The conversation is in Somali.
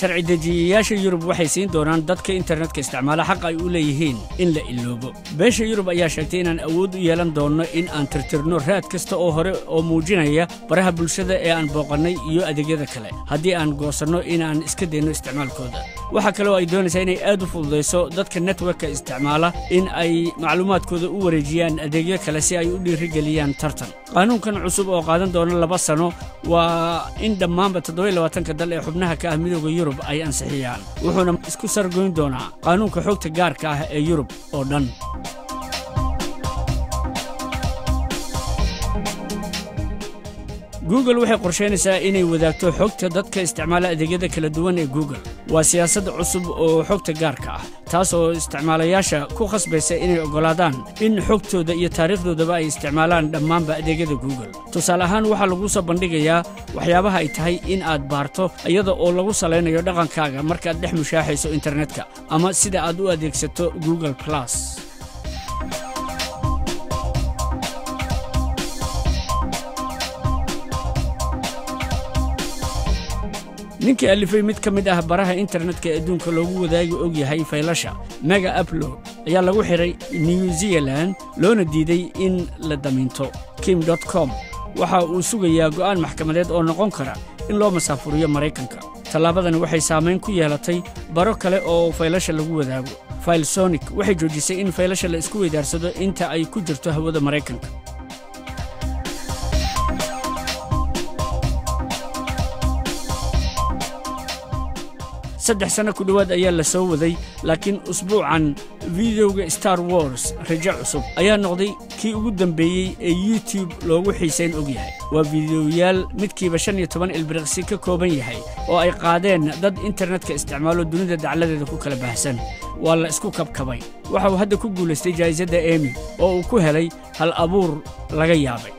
sharci dejiyayaasha Yurub waxay siin doonaan dadka internetka isticmaala xaq ay u leeyihiin in la iloobo. Beesha Yurub ayaa sheegtay inaan awood u yeelan doono in aan tirtirno raad kasta oo hore oo muujinaya baraha bulshada ee aan booqanay iyo adeegyada kale haddii aan goosanno in aan iska dayno isticmaalkooda. waxa kale oo ay doonaysaa inay aad u fududeyso dadka network-ka isticmaala in ay macluumaadkooda u wareejiyaan adeegyo kale si ay u dhiirigeliyaan tartan. qaanuunkan cusub oo qaadan doona 2 sano waa in dhammaanba 27 dal ee xubnaha ka ah midowga Yurub ay ansixiyaan wuxuuna isku sargoyn doonaa qaanuunka xogta gaarka ah ee Yurub oo dhan. Google waxay qorsheynaysaa inay wadaagto xogta dadka isticmaala adeegyada kala duwan ee Google. waa siyaasad cusub oo xogta gaarka ah taas oo isticmaalayaasha ku khasbaysa inay ogolaadaan in xogtooda iyo taariikhdoodaba ay isticmaalaan dhammaanba adeegyada Google. tusaale ahaan waxaa lagu soo bandhigayaa waxyaabaha ay tahay in aad baarto iyada oo lagu saleynayo dhaqankaaga markaad dhex mushaaxayso internetka ama sida aad u adeegsato Google+. ninkii alifay mid ka mid ah baraha internetka ee adduunka loogu wadaagi og yahay faylasha Mega Upload ayaa lagu xiray New Zealand loona diiday in la daminto. Kim.com waxa uu sugayaa go'aan maxkamadeed oo noqon kara in loo masaafuriyo Mareykanka. Talaabadan waxay saameyn ku yeelatay baro kale oo faylasha lagu wadaago. Filesonic waxay joojisay in faylasha la isku weydaarsado inta ay ku jirto hawada Mareykanka. 3 sano ku dhawaad ayaa la soo waday laakiin usbuucan videoga Star Wars rajac cusub ayaa noqday kii ugu dambeeyay ee YouTube loogu xiisayn og yahay. waa videoyaal midkiiba 15 ilbiriqsi ka kooban yahay oo ay qaadeen dad internetka isticmaalo dunida dacaladeeda ku kala baahsan. waa la isku kabkabay. waxa uu hadda ku guuleystay jaayisada Emmy oo uu ku helay hal abuur laga yaabay.